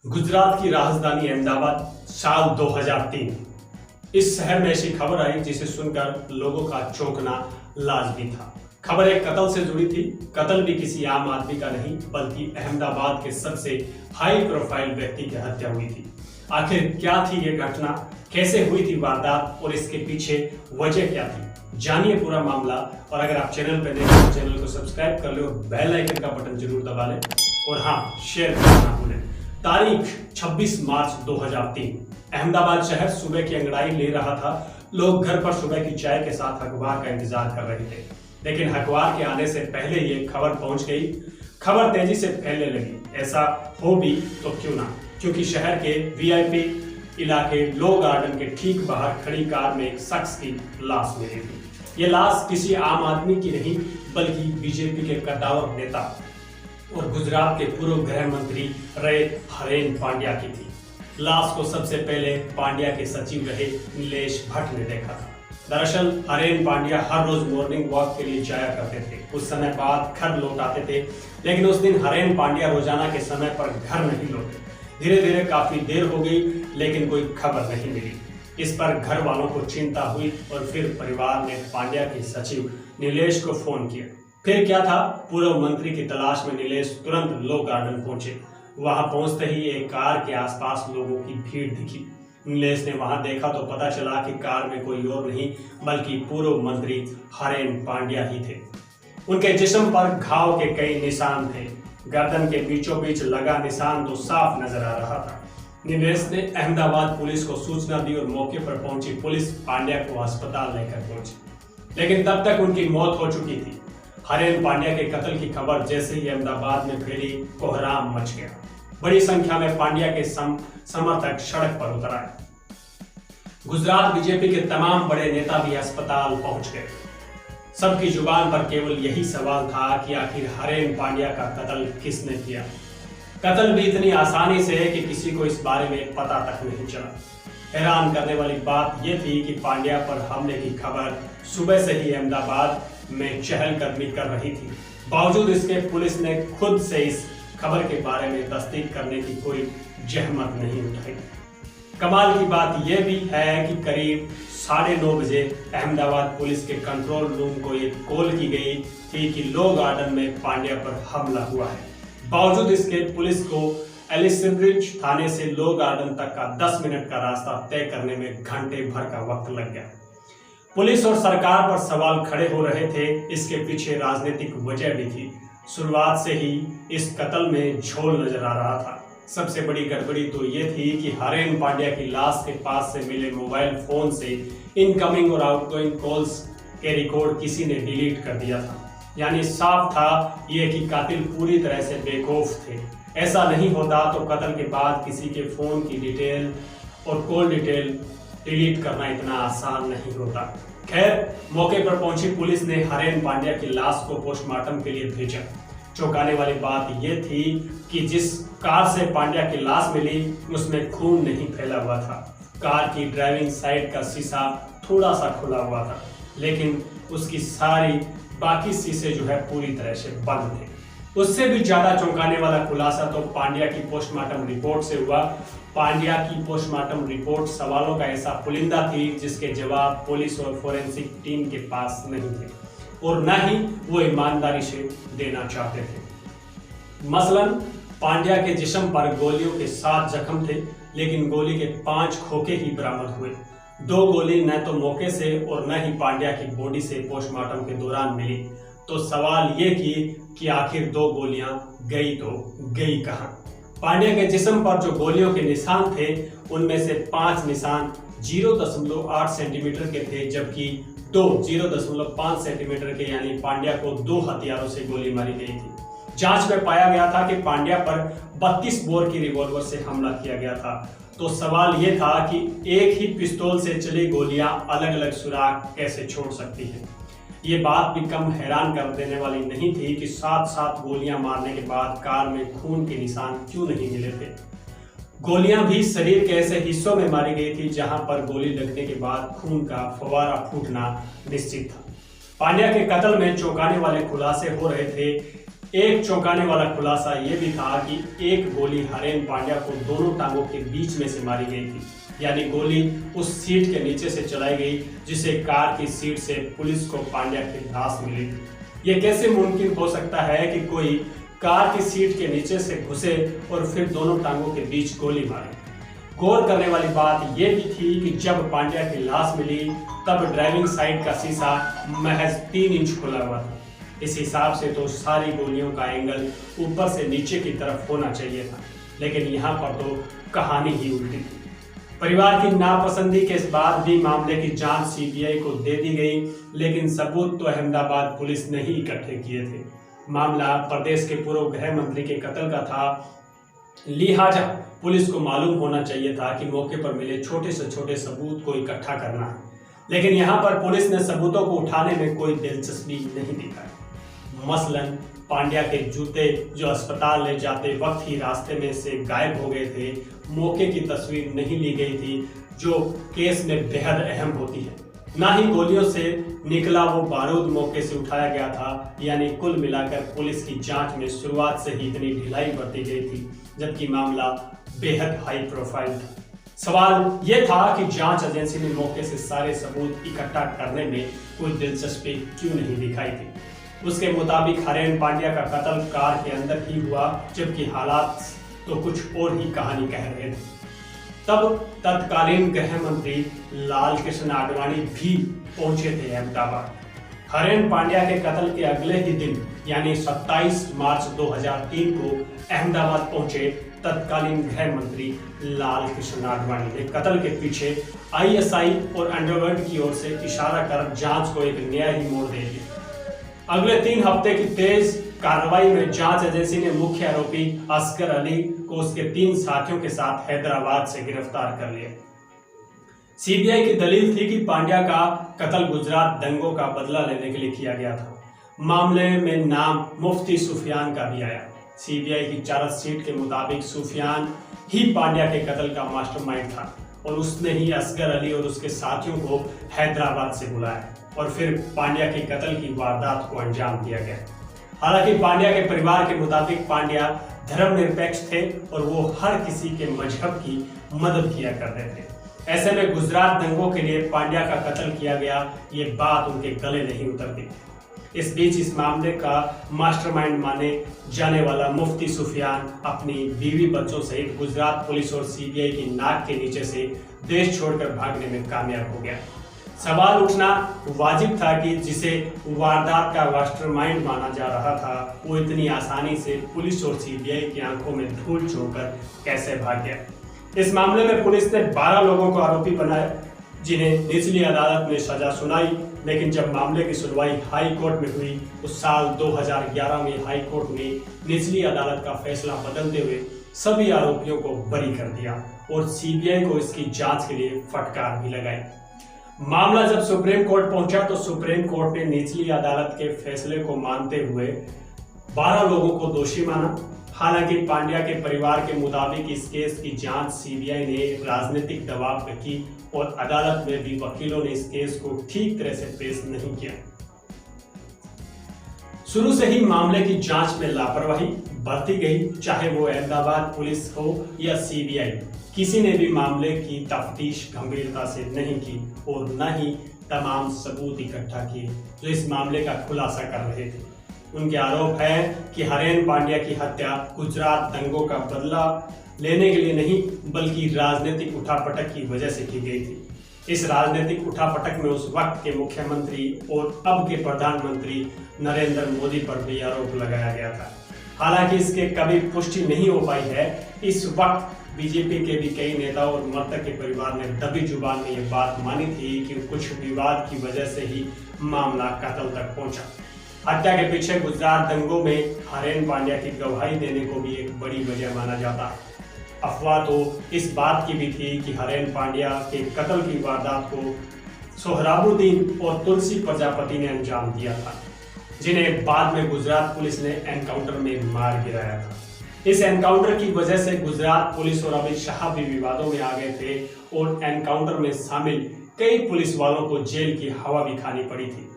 गुजरात की राजधानी अहमदाबाद साल 2003। इस शहर में ऐसी खबर आई जिसे सुनकर लोगों का चौंकना लाजमी था। खबर एक कत्ल से जुड़ी थी। कत्ल भी किसी आम आदमी का नहीं बल्कि अहमदाबाद के सबसे हाई प्रोफाइल व्यक्ति की हत्या हुई थी। आखिर क्या थी ये घटना, कैसे हुई थी वारदात और इसके पीछे वजह क्या थी, जानिए पूरा मामला। और अगर आप चैनल पर देखें तो चैनल को सब्सक्राइब कर ले और बेल आइकन का बटन जरूर दबा लें और हाँ, शेयर करना ना भूलें। तारीख 26 मार्च 2003। अहमदाबाद शहर सुबह की अंगड़ाई ले रहा था। लोग घर पर सुबह की चाय के साथ अखबार का इंतजार कर रहे थे, लेकिन अखबार के आने से पहले ही एक खबर पहुंच गई। खबर तेजी से फैलने लगी। ऐसा हो भी तो क्यों ना, क्योंकि शहर के वीआईपी इलाके लो गार्डन के ठीक बाहर खड़ी कार में एक शख्स की लाश मिली थी। ये लाश किसी आम आदमी की नहीं बल्कि बीजेपी के कद्दावर नेता और गुजरात के पूर्व गृह मंत्री रहे हरेन पांड्या की थी। लाश को सबसे पहले पांड्या के सचिव रहे नीलेश भट्ट ने देखा था। दरअसल हरेन पांड्या हर रोज मॉर्निंग वॉक के लिए जाया करते थे। कुछ समय बाद घर लौट आते थे, लेकिन उस दिन हरेन पांड्या रोजाना के समय पर घर नहीं लौटे। धीरे धीरे काफी देर हो गई, लेकिन कोई खबर नहीं मिली। इस पर घर वालों को चिंता हुई और फिर परिवार ने पांड्या के सचिव नीलेश को फोन किया। फिर क्या था, पूर्व मंत्री की तलाश में नीलेश तुरंत लो गार्डन पहुंचे। वहां पहुंचते ही एक कार के आसपास लोगों की भीड़ दिखी। नीलेश ने वहां देखा तो पता चला कि कार में कोई और नहीं बल्कि पूर्व मंत्री हरेन पांड्या ही थे। उनके जिस्म पर घाव के कई निशान थे। गर्दन के बीचों बीच लगा निशान तो साफ नजर आ रहा था। नीलेश ने अहमदाबाद पुलिस को सूचना दी और मौके पर पहुंची पुलिस पांड्या को अस्पताल लेकर पहुंची, लेकिन तब तक उनकी मौत हो चुकी थी। हरेन पांड्या के कत्ल की खबर जैसे ही अहमदाबाद में फैली, कोहराम मच गया। बड़ी संख्या में पांड्या के समर्थक सड़क पर उतर आए। गुजरात बीजेपी के तमाम बड़े नेता भी अस्पताल पहुंच गए। सबकी जुबान पर केवल यही सवाल था कि आखिर हरेन पांड्या का कत्ल किसने किया। कत्ल भी इतनी आसानी से कि किसी को इस बारे में पता तक नहीं चला। हैरान करने वाली बात यह थी कि पांड्या पर हमले की खबर सुबह से ही अहमदाबाद में चहलकदमी कर रही थी। बावजूद इसके पुलिस ने खुद से इस खबर के बारे में तस्दीक करने की कोई जहमत नहीं उठाई। कमाल की बात यह भी है कि करीब 9:30 बजे अहमदाबाद पुलिस के कंट्रोल रूम को एक कॉल की गई थी कि लो गार्डन में पांड्या पर हमला हुआ है। बावजूद इसके पुलिस को एलिसब्रिज थाने से लो गार्डन तक का 10 मिनट का रास्ता तय करने में घंटे भर का वक्त लग गया। पुलिस और सरकार पर सवाल खड़े हो रहे थे। इसके पीछे राजनीतिक वजह भी थी। शुरुआत से ही इस कत्ल में झोल नजर आ रहा था। सबसे बड़ी गड़बड़ी तो ये थी कि हरेन पांड्या की लाश के पास से मिले मोबाइल फोन से इनकमिंग और आउटगोइंग कॉल्स के रिकॉर्ड किसी ने डिलीट कर दिया था। यानी साफ था ये कि कातिल पूरी तरह से बेखौफ थे। ऐसा नहीं होता तो कत्ल के बाद किसी के फोन की डिटेल और कॉल डिटेल डिलीट करना इतना आसान नहीं होता। खैर, मौके पर पहुंची पुलिस ने हरेन पांड्या की लाश को पोस्टमार्टम के लिए भेजा। चौंकाने वाली बात यह थी कि जिस कार से पांड्या की लाश मिली उसमें खून नहीं फैला हुआ था। कार की ड्राइविंग साइड का शीशा थोड़ा सा खुला हुआ था, लेकिन उसकी सारी बाकी शीशे जो है पूरी तरह से बंद थे। उससे भी ज्यादा चौंकाने वाला खुलासा तो पांड्या की पोस्टमार्टम रिपोर्ट से हुआ। पांड्या की पोस्टमार्टम रिपोर्ट सवालों का ऐसा पुलिंदा थी जिसके जवाब पुलिस और फोरेंसिक टीम के पास नहीं थे और न ही वो ईमानदारी से देना चाहते थे। मसलन पांड्या के जिस्म पर गोलियों के 7 जख्म थे, लेकिन गोली के 5 खोखे ही बरामद हुए। 2 गोली न तो मौके से और न ही पांड्या की बॉडी से पोस्टमार्टम के दौरान मिली। तो सवाल ये कि आखिर 2 गोलियां गई तो गई कहां। पांड्या के जिस्म पर जो गोलियों के निशान थे उनमें से 5 निशान 0.8 सेंटीमीटर के थे, जबकि 2 0.5 सेंटीमीटर के, यानी पांड्या को 2 हथियारों से गोली मारी गई थी। जांच में पाया गया था कि पांड्या पर 32 बोर की रिवॉल्वर से हमला किया गया था। तो सवाल यह था कि एक ही पिस्तौल से चली गोलियां अलग अलग सुराग कैसे छोड़ सकती है। ये बात भी कम हैरान कर देने वाली नहीं थी कि 7 गोलियां मारने के बाद कार में खून के निशान क्यों नहीं मिले थे। गोलियां भी शरीर के ऐसे हिस्सों में मारी गई थी जहां पर गोली लगने के बाद खून का फव्वारा फूटना निश्चित था। पांड्या के कत्ल में चौंकाने वाले खुलासे हो रहे थे। एक चौंकाने वाला खुलासा यह भी था कि एक गोली हरेन पांड्या को दोनों टांगों के बीच में से मारी गई थी, यानी गोली उस सीट के नीचे से चलाई गई जिसे कार की सीट से पुलिस को पांड्या की लाश मिली थी। यह कैसे मुमकिन हो सकता है कि कोई कार की सीट के नीचे से घुसे और फिर दोनों टांगों के बीच गोली मारे। गौर करने वाली बात यह भी थी कि जब पांड्या की लाश मिली तब ड्राइविंग साइड का शीशा महज 3 इंच खुला हुआ था। इस हिसाब से तो सारी गोलियों का एंगल ऊपर से नीचे की तरफ होना चाहिए था, लेकिन यहाँ पर तो कहानी ही उल्टी थी। परिवार की नापसंदी के बाद भी मामले की जांच सीबीआई को दे दी गई, लेकिन सबूत तो अहमदाबाद पुलिस ने ही इकट्ठे किए थे। मामला प्रदेश के पूर्व गृह मंत्री के कत्ल का था, लिहाजा पुलिस को मालूम होना चाहिए था कि मौके पर मिले छोटे से छोटे सबूत को इकट्ठा करना है, लेकिन यहाँ पर पुलिस ने सबूतों को उठाने में कोई दिलचस्पी नहीं दिखाई। मसलन पांड्या के जूते जो अस्पताल ले जाते वक्त ही रास्ते में से गायब हो गए थे, मौके की तस्वीर नहीं ली गई थी जो केस में बेहद अहम होती है, ना ही गोलियों से निकला वो बारूद मौके से उठाया गया था। यानी कुल मिलाकर पुलिस की जांच में शुरुआत से ही इतनी ढिलाई बरती गई थी, जबकि मामला बेहद हाई प्रोफाइल था। सवाल यह था कि जांच एजेंसी ने मौके से सारे सबूत इकट्ठा करने में कोई दिलचस्पी क्यों नहीं दिखाई थी। उसके मुताबिक हरेन पांड्या का कत्ल कार के अंदर ही हुआ, जबकि हालात तो कुछ और ही कहानी कह रहे थे। तब तत्कालीन गृह मंत्री लाल कृष्ण आडवाणी भी पहुंचे थे अहमदाबाद। हरेन पांड्या के कत्ल के अगले ही दिन यानी 27 मार्च 2003 को अहमदाबाद पहुंचे तत्कालीन गृह मंत्री लाल कृष्ण आडवाणी ने कत्ल के पीछे आईएसआई और अंडरवर्ल्ड की ओर से इशारा कर जांच को एक नया ही मोड़ दे दिया। अगले 3 हफ्ते की तेज कार्रवाई में जांच एजेंसी ने मुख्य आरोपी असगर अली को उसके 3 साथियों के साथ हैदराबाद से गिरफ्तार कर लिया। सीबीआई की दलील थी कि पांड्या का कत्ल गुजरात दंगों का बदला लेने के लिए किया गया था। मामले में नाम मुफ्ती सुफियान का भी आया। सीबीआई की चार्जशीट के मुताबिक सुफियान ही पांड्या के कत्ल का मास्टरमाइंड था और उसने ही असगर अली और उसके साथियों को हैदराबाद से बुलाया और फिर पांड्या के कत्ल की वारदात को अंजाम दिया गया। हालांकि पांड्या के परिवार के मुताबिक पांड्या धर्मनिरपेक्ष थे और वो हर किसी के मजहब की मदद किया करते थे। ऐसे में गुजरात दंगों के लिए पांड्या का कत्ल किया गया, ये बात उनके गले नहीं उतरती। इस बीच इस मामले का मास्टरमाइंड माने जाने वाला मुफ्ती सुफियान अपनी बीवी बच्चों सहित गुजरात पुलिस और सीबीआई की नाक के नीचे से देश छोड़कर भागने में कामयाब हो गया। सवाल उठना वाजिब था कि जिसे वारदात का मास्टरमाइंड माना जा रहा था, वो इतनी आसानी से पुलिस और सीबीआई की आंखों में धूल झोंककर कैसे भाग गया। इस मामले में पुलिस ने 12 लोगों को आरोपी बनाया, जिन्हें निचली अदालत ने सजा सुनाई, लेकिन जब मामले की सुनवाई हाई कोर्ट में हुई तो साल 2011 में हाई कोर्ट ने निचली अदालत का फैसला बदलते हुए सभी आरोपियों को बरी कर दिया और सीबीआई को इसकी जांच के लिए फटकार भी लगाई। मामला जब सुप्रीम कोर्ट पहुंचा तो सुप्रीम कोर्ट ने निचली अदालत के फैसले को मानते हुए 12 लोगों को दोषी माना। हालांकि पांड्या के परिवार के मुताबिक इस केस की जांच सीबीआई ने राजनीतिक दबाव में की और अदालत में भी वकीलों ने इस केस को ठीक तरह से पेश नहीं किया। शुरू से ही मामले की जांच में लापरवाही बरती गई, चाहे वो अहमदाबाद पुलिस हो या सीबीआई। किसी ने भी मामले की तफ्तीश गंभीरता से नहीं की और न ही तमाम सबूत इकट्ठा किए जो इस मामले का खुलासा कर रहे थे। उनके आरोप है कि हरेन पांड्या की हत्या गुजरात दंगों का बदला लेने के लिए नहीं बल्कि राजनीतिक उठापटक की वजह से की गई थी। इस राजनीतिक उठापटक में उस वक्त के मुख्यमंत्री और अब के प्रधानमंत्री नरेंद्र मोदी पर भी आरोप लगाया गया था। हालांकि इसके कभी पुष्टि नहीं हो पाई है। इस वक्त बीजेपी के भी कई नेताओं और मृतक के परिवार ने दबी जुबान में ये बात मानी थी कि कुछ विवाद की वजह से ही मामला कत्ल तक पहुंचा। हत्या के पीछे गुजरात दंगों में हरेन पांड्या की गवाही देने को भी एक बड़ी वजह माना जाता है। अफवाह तो इस बात की भी थी कि हरेन पांड्या के कत्ल की वारदात को सोहराबुद्दीन और तुलसी प्रजापति ने अंजाम दिया था, जिन्हें बाद में गुजरात पुलिस ने एनकाउंटर में मार गिराया था। इस एनकाउंटर की वजह से गुजरात पुलिस और अमित शाह भी विवादों में आ गए थे और एनकाउंटर में शामिल कई पुलिस वालों को जेल की हवा भी खानी पड़ी थी।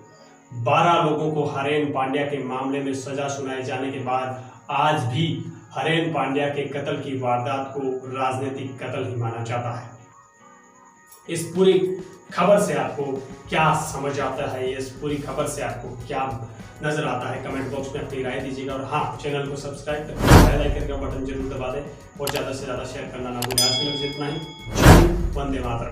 12 लोगों को हरेन पांड्या के मामले में सजा सुनाए जाने के बाद आज भी हरेन पांड्या के कत्ल की वारदात को राजनीतिक कत्ल ही माना जाता है। इस पूरी खबर से आपको क्या समझ आता है, इस पूरी खबर से आपको क्या नजर आता है, कमेंट बॉक्स में अपनी राय दीजिएगा। और हाँ, चैनल को सब्सक्राइब करके बेल आइकन का बटन जरूर दबा दें और ज़्यादा से ज़्यादा शेयर करना ना भूलें। आज के लिए इतना ही। वंदे मातरम।